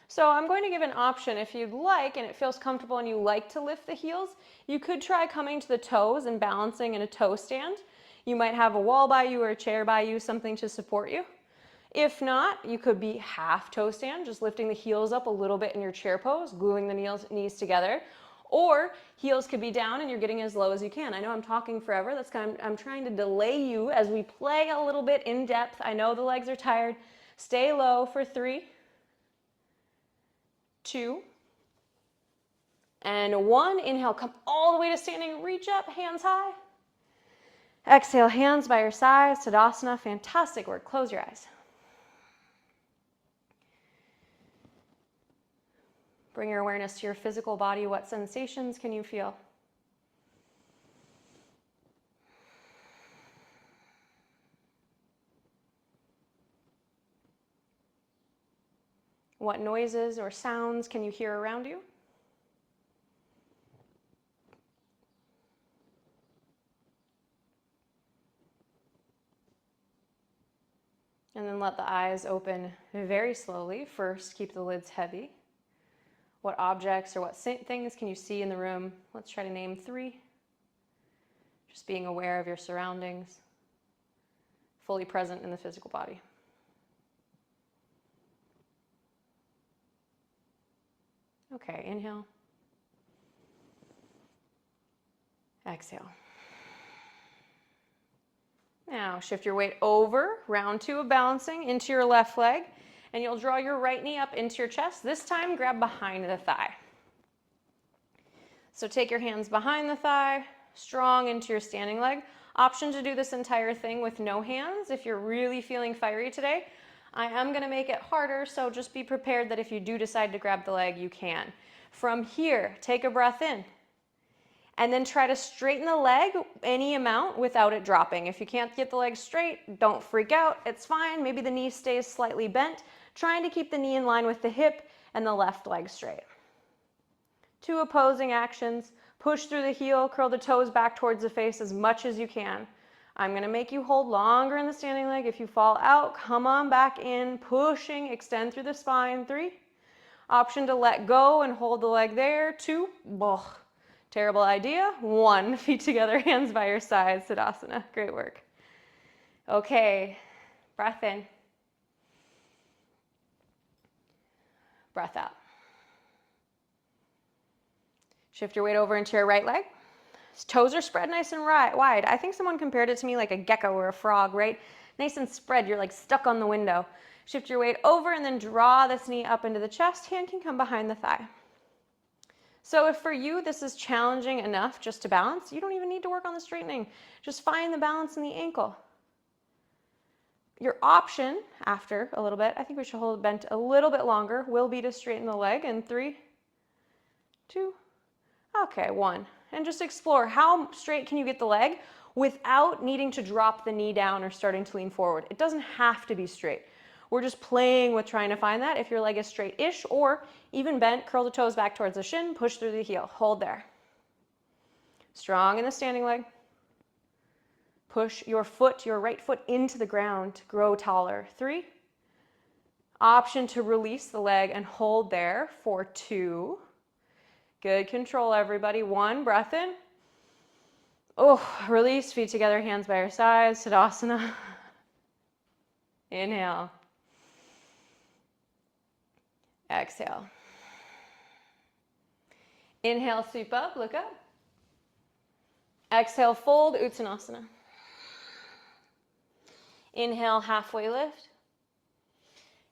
So I'm going to give an option if you'd like, and it feels comfortable and you like to lift the heels, you could try coming to the toes and balancing in a toe stand. You might have a wall by you or a chair by you, something to support you. If not, you could be half toe stand, just lifting the heels up a little bit in your chair pose, gluing the knees together. Or heels could be down and you're getting as low as you can. I know I'm talking forever. I'm trying to delay you as we play a little bit in depth. I know the legs are tired. Stay low for 3, 2, and 1. Inhale, come all the way to standing. Reach up, hands high. Exhale, hands by your side, Tadasana. Fantastic work. Close your eyes. Bring your awareness to your physical body. What sensations can you feel? What noises or sounds can you hear around you? And then let the eyes open very slowly. First, keep the lids heavy. What objects or what things can you see in the room? Let's try to name 3. Just being aware of your surroundings, fully present in the physical body. Okay, inhale. Exhale. Now shift your weight over, round 2 of balancing, into your left leg, and you'll draw your right knee up into your chest. This time, grab behind the thigh. So take your hands behind the thigh, strong into your standing leg. Option to do this entire thing with no hands if you're really feeling fiery today. I am going to make it harder, so just be prepared that if you do decide to grab the leg, you can. From here, take a breath in. And then try to straighten the leg any amount without it dropping. If you can't get the leg straight, don't freak out. It's fine. Maybe the knee stays slightly bent. Trying to keep the knee in line with the hip and the left leg straight. 2 opposing actions. Push through the heel, curl the toes back towards the face as much as you can. I'm going to make you hold longer in the standing leg. If you fall out, come on back in, pushing, extend through the spine. 3. Option to let go and hold the leg there. 2. Ugh. Terrible idea. 1, feet together, hands by your sides, Tadasana. Great work. Okay, breath in. Breath out. Shift your weight over into your right leg. His toes are spread nice and wide. I think someone compared it to me like a gecko or a frog, right? Nice and spread, you're like stuck on the window. Shift your weight over and then draw this knee up into the chest. Hand can come behind the thigh. So if for you this is challenging enough just to balance, you don't even need to work on the straightening. Just find the balance in the ankle. Your option after a little bit, I think we should hold it bent a little bit longer, will be to straighten the leg in 3, 2, okay, 1. And just explore how straight can you get the leg without needing to drop the knee down or starting to lean forward. It doesn't have to be straight. We're just playing with trying to find that. If your leg is straight-ish or even bent, curl the toes back towards the shin, push through the heel. Hold there. Strong in the standing leg. Push your foot, your right foot into the ground to grow taller. 3. Option to release the leg and hold there for 2. Good control, everybody. 1, breath in. Oh, release, feet together, hands by your sides, Tadasana. Inhale. Exhale. Inhale, sweep up, look up. Exhale, fold, Uttanasana. Inhale, halfway lift.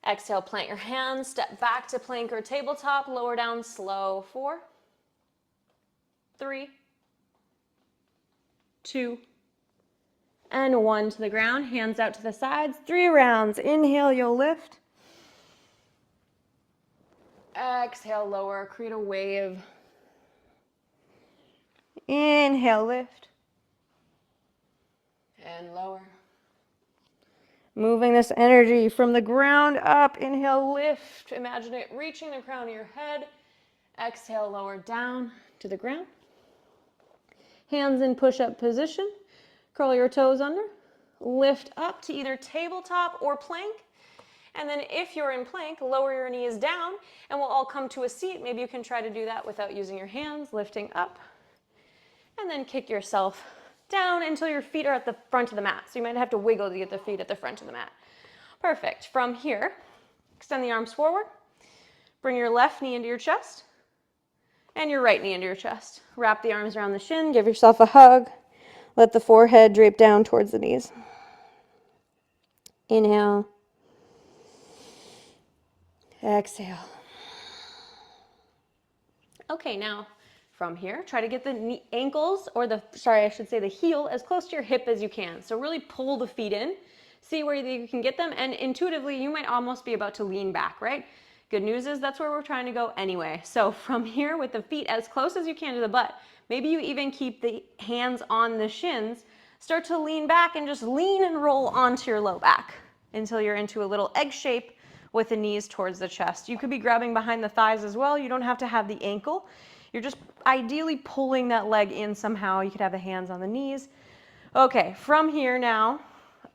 Exhale, plant your hands, step back to plank or tabletop, lower down slow. 4, 3, 2, and 1 to the ground. Hands out to the sides. 3 rounds. Inhale, you'll lift. Exhale, lower, create a wave. Inhale, lift. And lower. Moving this energy from the ground up. Inhale, lift. Imagine it reaching the crown of your head. Exhale, lower down to the ground. Hands in push-up position. Curl your toes under. Lift up to either tabletop or plank. And then if you're in plank, lower your knees down and we'll all come to a seat. Maybe you can try to do that without using your hands, lifting up. And then kick yourself down until your feet are at the front of the mat. So you might have to wiggle to get the feet at the front of the mat. Perfect. From here, extend the arms forward. Bring your left knee into your chest and your right knee into your chest. Wrap the arms around the shin. Give yourself a hug. Let the forehead drape down towards the knees. Inhale. Exhale. Okay, now From here, try to get the ankles, or the heel as close to your hip as you can. So really pull the feet in, see where you can get them, and intuitively you might almost be about to lean back, right? Good news is that's where we're trying to go anyway. So from here with the feet as close as you can to the butt, maybe you even keep the hands on the shins, start to lean back and just lean and roll onto your low back until you're into a little egg shape with the knees towards the chest. You could be grabbing behind the thighs as well. You don't have to have the ankle. You're just ideally pulling that leg in somehow. You could have the hands on the knees. Okay, from here now,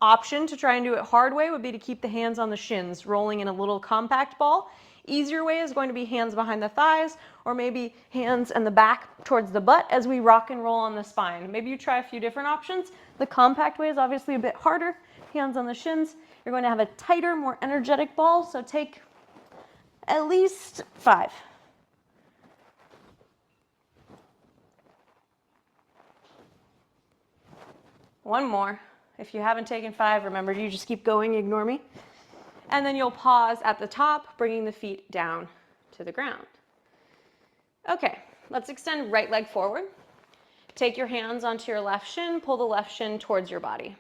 option to try and do it hard way would be to keep the hands on the shins, rolling in a little compact ball. Easier way is going to be hands behind the thighs, or maybe hands and the back towards the butt as we rock and roll on the spine. Maybe you try a few different options. The compact way is obviously a bit harder. Hands on the shins. You're going to have a tighter, more energetic ball, so take at least 5. One more. If you haven't taken 5, remember, you just keep going, ignore me. And then you'll pause at the top, bringing the feet down to the ground. Okay, let's extend right leg forward. Take your hands onto your left shin, pull the left shin towards your body.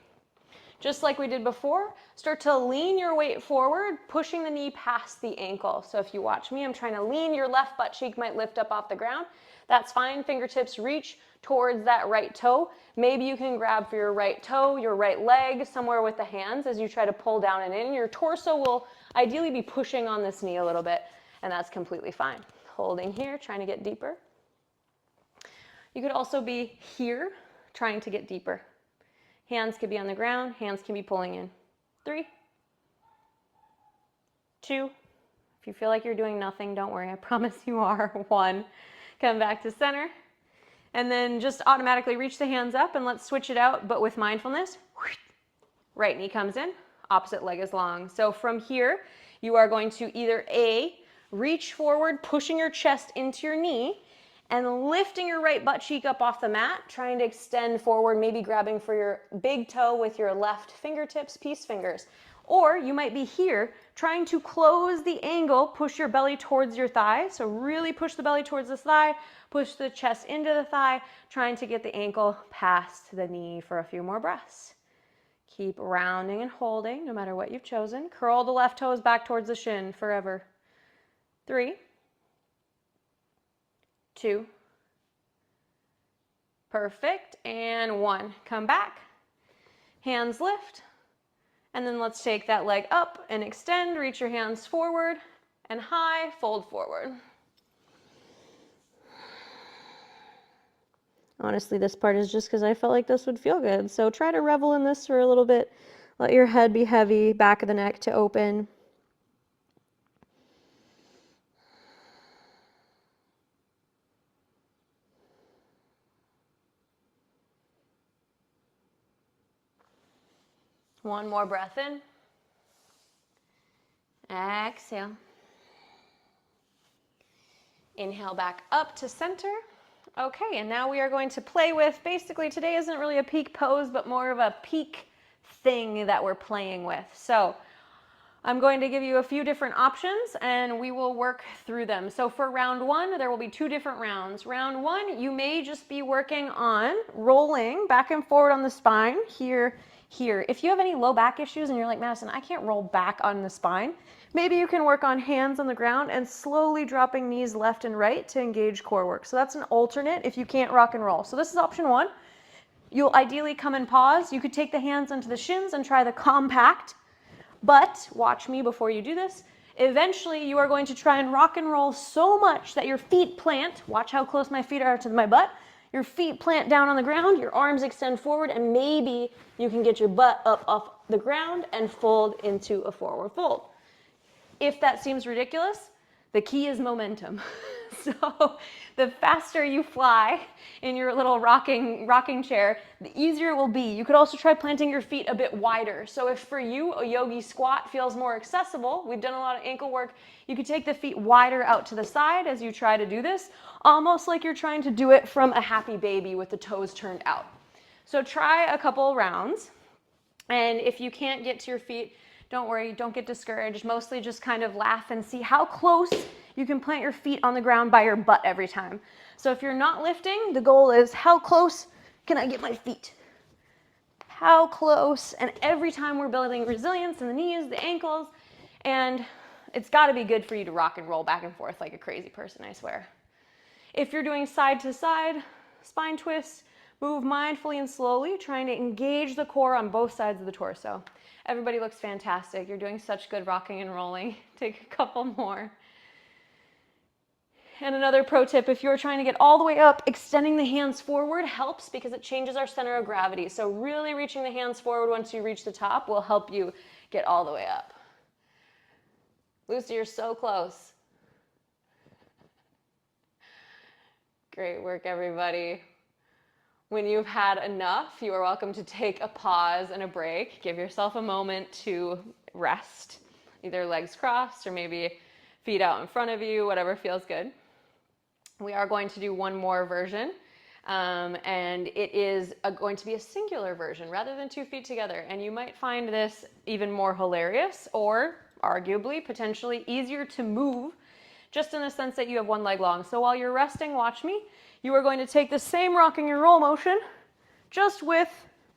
Just like we did before, start to lean your weight forward, pushing the knee past the ankle. So if you watch me, I'm trying to lean, your left butt cheek might lift up off the ground. That's fine, fingertips reach towards that right toe. Maybe you can grab for your right toe, your right leg, somewhere with the hands as you try to pull down and in. Your torso will ideally be pushing on this knee a little bit, and that's completely fine. Holding here, trying to get deeper. You could also be here, trying to get deeper. Hands could be on the ground, hands can be pulling in. 3, 2, if you feel like you're doing nothing, don't worry, I promise you are. 1, come back to center. And then just automatically reach the hands up and let's switch it out, but with mindfulness. Right knee comes in, opposite leg is long. So from here, you are going to either A, reach forward, pushing your chest into your knee, and lifting your right butt cheek up off the mat, trying to extend forward, maybe grabbing for your big toe with your left fingertips, peace fingers. Or you might be here, trying to close the angle, push your belly towards your thigh. So really push the belly towards the thigh, push the chest into the thigh, trying to get the ankle past the knee for a few more breaths. Keep rounding and holding, no matter what you've chosen. Curl the left toes back towards the shin forever. 3, 2, perfect, and 1. Come back, hands lift, and then let's take that leg up and extend, reach your hands forward and high, fold forward. Honestly, this part is just because I felt like this would feel good, so try to revel in this for a little bit. Let your head be heavy, back of the neck to open. One more breath in. Exhale. Inhale back up to center. Okay, and now we are going to play with, basically today isn't really a peak pose, but more of a peak thing that we're playing with. So I'm going to give you a few different options and we will work through them. So for round 1, there will be 2 different rounds. Round 1, you may just be working on rolling back and forward on the spine, here. If you have any low back issues and you're like, Madison, I can't roll back on the spine, maybe you can work on hands on the ground and slowly dropping knees left and right to engage core work. So that's an alternate if you can't rock and roll. So this is option 1. You'll ideally come and pause. You could take the hands onto the shins and try the compact, but watch me before you do this. Eventually, you are going to try and rock and roll so much that your feet plant. Watch how close my feet are to my butt. Your feet plant down on the ground, your arms extend forward, and maybe you can get your butt up off the ground and fold into a forward fold. If that seems ridiculous, the key is momentum. So the faster you fly in your little rocking chair, the easier it will be. You could also try planting your feet a bit wider. So if for you a yogi squat feels more accessible, we've done a lot of ankle work, you could take the feet wider out to the side as you try to do this, almost like you're trying to do it from a happy baby with the toes turned out. So try a couple rounds, and if you can't get to your feet, don't worry, don't get discouraged. Mostly just kind of laugh and see how close you can plant your feet on the ground by your butt every time. So if you're not lifting, the goal is how close can I get my feet? How close? And every time we're building resilience in the knees, the ankles, and it's got to be good for you to rock and roll back and forth like a crazy person, I swear. If you're doing side to side, spine twist, move mindfully and slowly, trying to engage the core on both sides of the torso. Everybody looks fantastic. You're doing such good rocking and rolling. Take a couple more. And another pro tip, if you're trying to get all the way up, extending the hands forward helps because it changes our center of gravity. So really reaching the hands forward once you reach the top will help you get all the way up. Lucy, you're so close. Great work, everybody. When you've had enough, you are welcome to take a pause and a break. Give yourself a moment to rest, either legs crossed or maybe feet out in front of you, whatever feels good. We are going to do one more version, and it is going to be a singular version rather than 2 feet together. And you might find this even more hilarious or arguably potentially easier to move, just in the sense that you have one leg long. So while you're resting, watch me. You are going to take the same rocking and roll motion, just with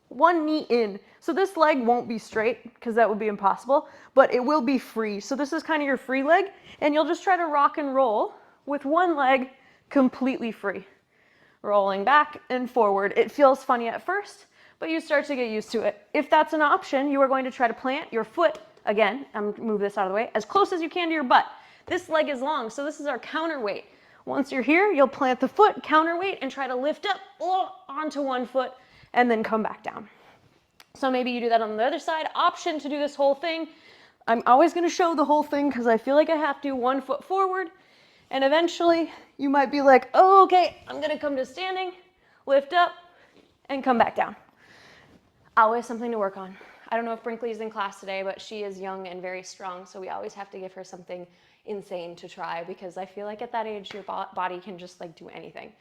one knee in. So this leg won't be straight because that would be impossible, but it will be free. So this is kind of your free leg, and you'll just try to rock and roll with one leg completely free. Rolling back and forward. It feels funny at first, but you start to get used to it. If that's an option, you are going to try to plant your foot, again, I'm going to move this out of the way, as close as you can to your butt. This leg is long, so this is our counterweight. Once you're here, you'll plant the foot, counterweight, and try to lift up onto one foot and then come back down. So maybe you do that on the other side. Option to do this whole thing. I'm always going to show the whole thing because I feel like I have to. 1 foot forward, and eventually you might be like, oh, okay, I'm going to come to standing, lift up, and come back down. Always something to work on. I don't know if Brinkley's in class today, but she is young and very strong, so we always have to give her something insane to try because I feel like at that age your body can just like do anything.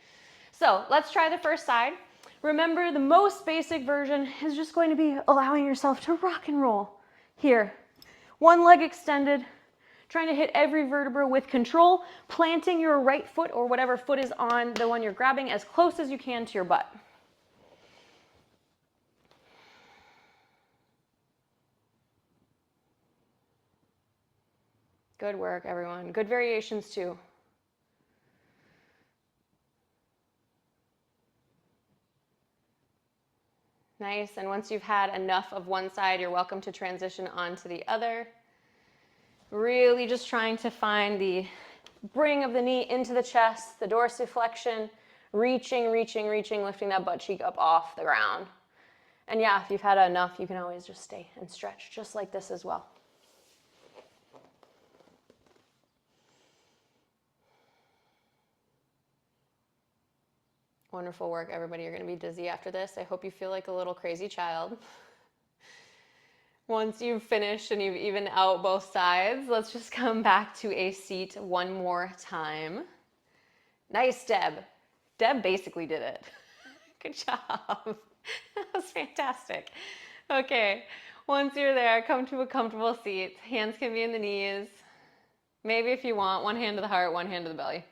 So let's try the first side. Remember, the most basic version is just going to be allowing yourself to rock and roll. Here, one leg extended, trying to hit every vertebra with control, planting your right foot or whatever foot is on the one you're grabbing as close as you can to your butt. Good work, everyone. Good variations too. Nice, and once you've had enough of one side, you're welcome to transition onto the other. Really just trying to find the bring of the knee into the chest, the dorsiflexion, reaching, lifting that butt cheek up off the ground. And yeah, if you've had enough, you can always just stay and stretch just like this as well. Wonderful work, everybody. You're going to be dizzy after this. I hope you feel like a little crazy child. Once you've finished and you've evened out both sides, let's just come back to a seat one more time. Nice, Deb. Deb basically did it. Good job. That was fantastic. Okay, once you're there, come to a comfortable seat. Hands can be in the knees. Maybe if you want, one hand to the heart, one hand to the belly.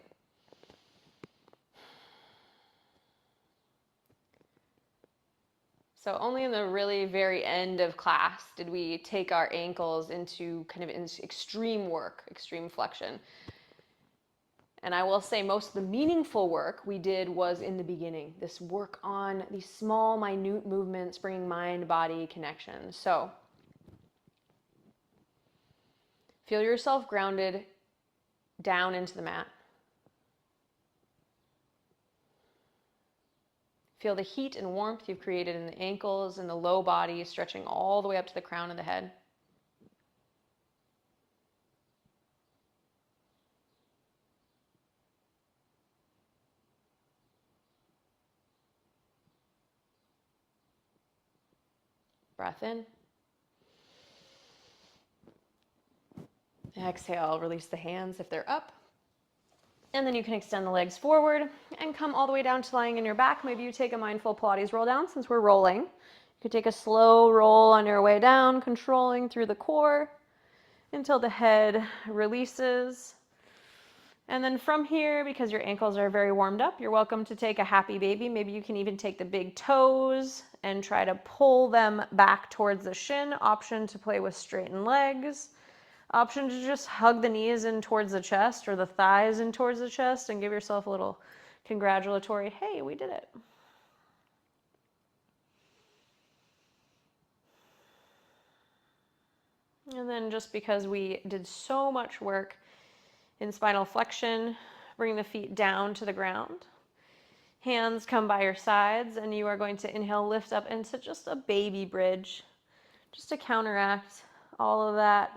So only in the really very end of class did we take our ankles into kind of extreme work, extreme flexion. And I will say most of the meaningful work we did was in the beginning, this work on these small, minute movements, bringing mind-body connection. So feel yourself grounded down into the mat. Feel the heat and warmth you've created in the ankles and the low body, stretching all the way up to the crown of the head. Breath in. Exhale, release the hands if they're up. And then you can extend the legs forward and come all the way down to lying in your back. Maybe you take a mindful Pilates roll down since we're rolling. You could take a slow roll on your way down, controlling through the core until the head releases. And then from here, because your ankles are very warmed up, you're welcome to take a happy baby. Maybe you can even take the big toes and try to pull them back towards the shin. Option to play with straightened legs. Option to just hug the knees in towards the chest or the thighs in towards the chest and give yourself a little congratulatory, hey, we did it. And then just because we did so much work in spinal flexion, bring the feet down to the ground. Hands come by your sides, and you are going to inhale, lift up into just a baby bridge, just to counteract all of that.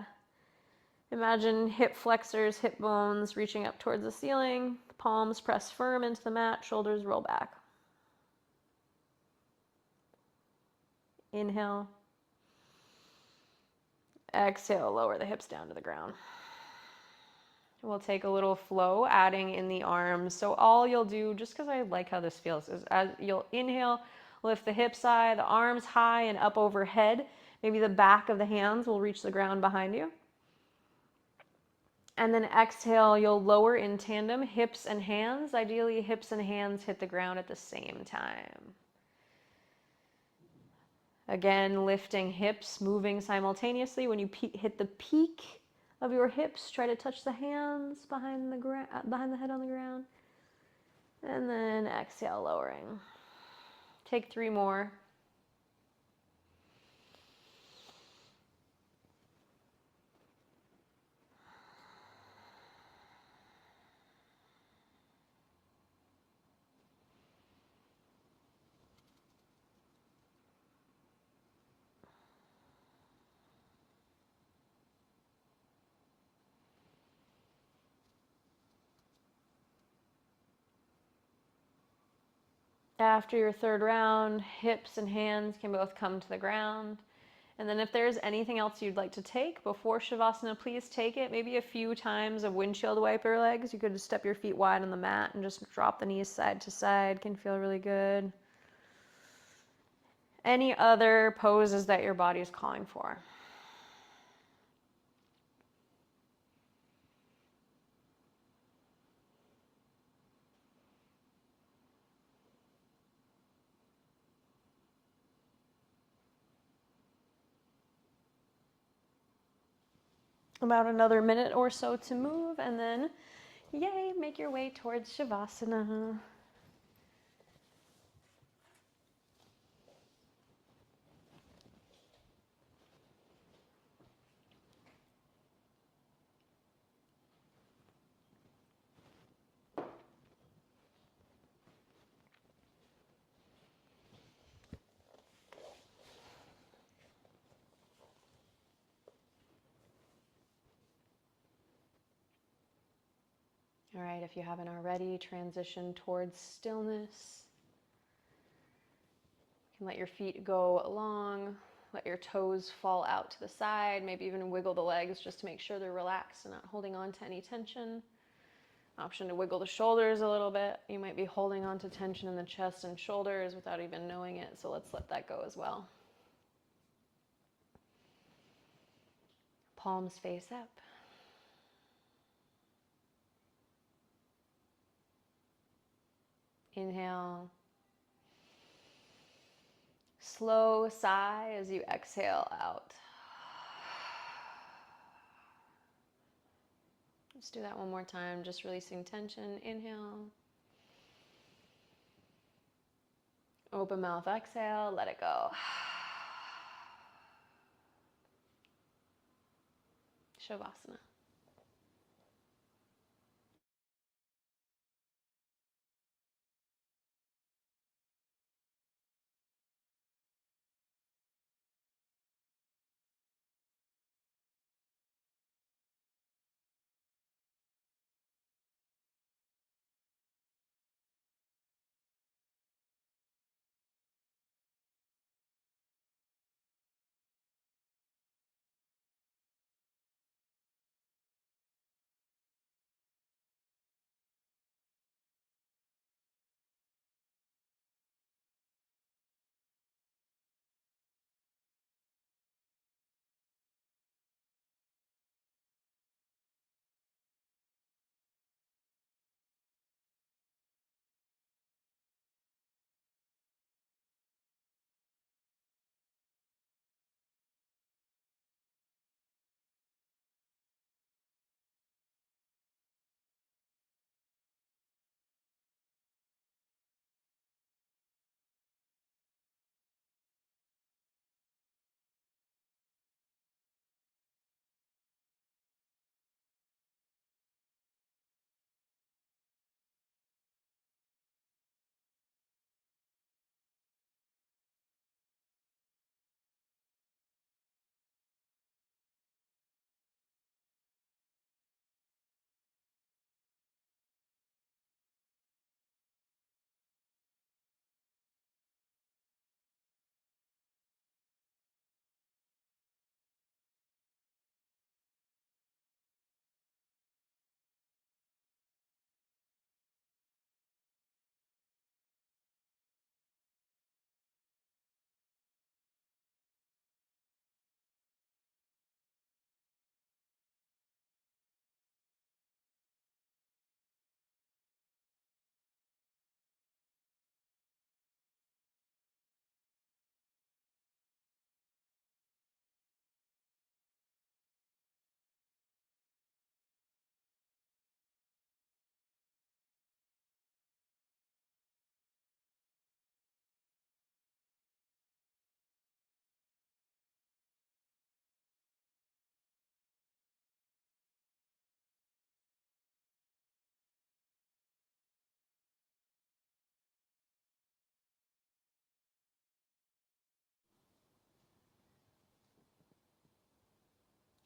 Imagine hip flexors, hip bones reaching up towards the ceiling, palms press firm into the mat, shoulders roll back. Inhale. Exhale, lower the hips down to the ground. We'll take a little flow, adding in the arms. So all you'll do, just because I like how this feels, is as you'll inhale, lift the hips high, the arms high and up overhead. Maybe the back of the hands will reach the ground behind you. And then exhale, you'll lower in tandem, hips and hands. Ideally, hips and hands hit the ground at the same time. Again, lifting hips, moving simultaneously. When you hit the peak of your hips, try to touch the hands behind the head on the ground. And then exhale, lowering. Take 3 more. After your 3rd round, hips and hands can both come to the ground. And then if there's anything else you'd like to take before Shavasana, please take it. Maybe a few times of windshield wiper legs. You could just step your feet wide on the mat and just drop the knees side to side. Can feel really good. Any other poses that your body is calling for. About another minute or so to move, and then, yay, make your way towards Shavasana. All right, if you haven't already, transition towards stillness. You can let your feet go along, let your toes fall out to the side, maybe even wiggle the legs just to make sure they're relaxed and not holding on to any tension. Option to wiggle the shoulders a little bit. You might be holding on to tension in the chest and shoulders without even knowing it, so let's let that go as well. Palms face up. Inhale. Slow sigh as you exhale out. Let's do that one more time, just releasing tension. Inhale. Open mouth, exhale, let it go. Shavasana.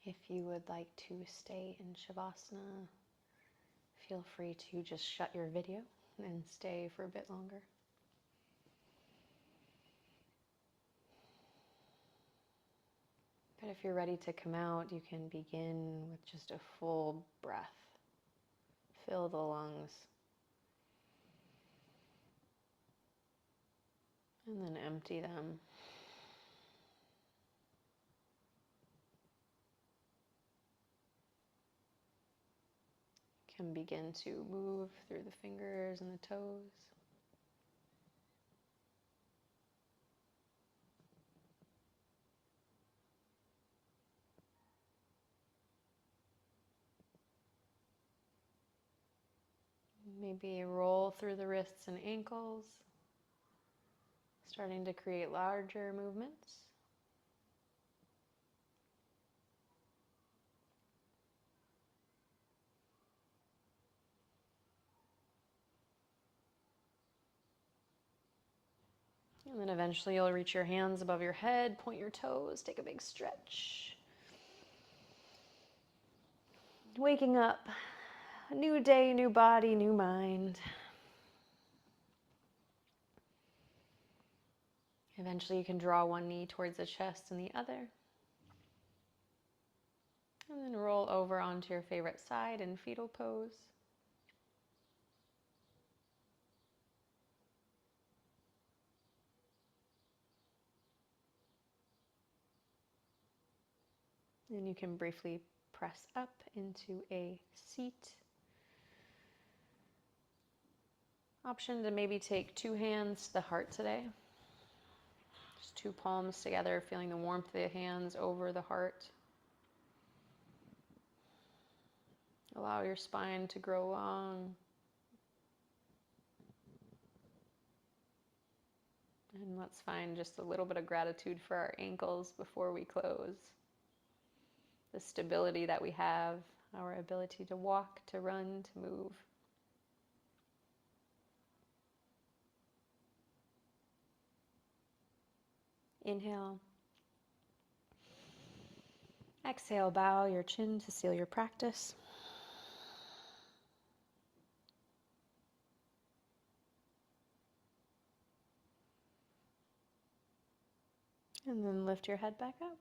If you would like to stay in Shavasana, feel free to just shut your video and stay for a bit longer. But if you're ready to come out, you can begin with just a full breath. Fill the lungs. And then empty them. You can begin to move through the fingers and the toes. Maybe roll through the wrists and ankles, starting to create larger movements. And then eventually you'll reach your hands above your head, point your toes, take a big stretch. Waking up, a new day, new body, new mind. Eventually you can draw one knee towards the chest and the other. And then roll over onto your favorite side in fetal pose. And you can briefly press up into a seat. Option to maybe take two hands to the heart today. Just two palms together, feeling the warmth of the hands over the heart. Allow your spine to grow long. And let's find just a little bit of gratitude for our ankles before we close. The stability that we have, our ability to walk, to run, to move. Inhale. Exhale, bow your chin to seal your practice. And then lift your head back up.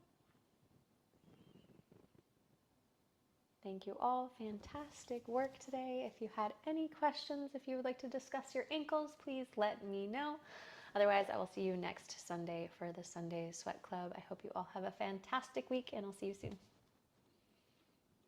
Thank you all. Fantastic work today. If you had any questions, if you would like to discuss your ankles, please let me know. Otherwise, I will see you next Sunday for the Sunday Sweat Club. I hope you all have a fantastic week, and I'll see you soon.